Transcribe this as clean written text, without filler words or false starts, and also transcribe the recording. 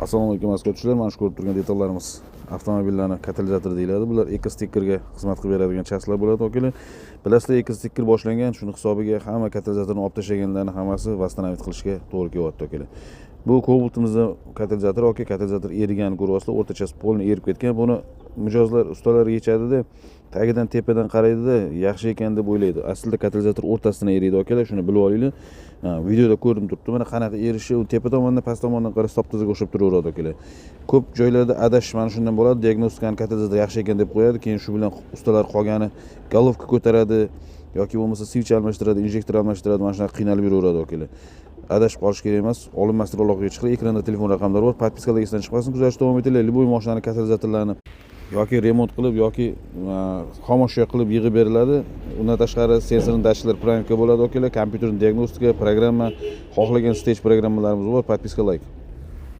Assalomu alaykum aziz mana shu ko'rib turgan detallarimiz avtomobillarning katalizatori deyiladi. Bular eco-stickerga xizmat qilib beradigan chaslar bo'ladi vakili. Bilasizlar, eco-sticker boshlangan, shuni hisobiga hamma katalizatorni olib tashlaganlarni hammasi vastonavit qilishga to'g'ri kelyapti vakili. Bu Cobalt'imizda katalizator katalizator eriganini ko'ryapsizlar, o'rtachasi polni erib ketgan. Buni mijozlar, ustalar yechadi-da, tagidan tepadan qaraydi-da, yaxshi ekan deb o'ylaydi. Aslida katalizator o'rtasidan eriydi akalar, shuni bilib olinglar. Videoda ko'rinib turibdi. Mana qanaqa erishi, u tepa tomondan, past tomondan qarab top-tozaga o'xshab turaveradi akalar. Ko'p joylarda adash mana shundan bo'ladi. Diagnostikani katalizator yaxshi ekan deb qo'yadi, keyin shu bilan ustalar qolgani golovka ko'taradi yoki bo'lmasa switch almashtiradi, injektor almashtiradi, mana shunaqa qiynalib yuraveradi akalar. Adashib qolish kerak emas. Olinmasdan aloqaga chiqing. Ekranda telefon raqamlari bor. Podpiskalaringizdan chiqmasin, kuzatishda davom etinglar. Любой mashinani katalizatorlarini yoki remont qilib yoki xomashyo qilib yig'ib beriladi. Undan tashqari sensorning dashlar programka bo'ladi akalar, kompyuterning diagnostika, programma, xohlagan stage programmalarimiz bor. Podpiska, like.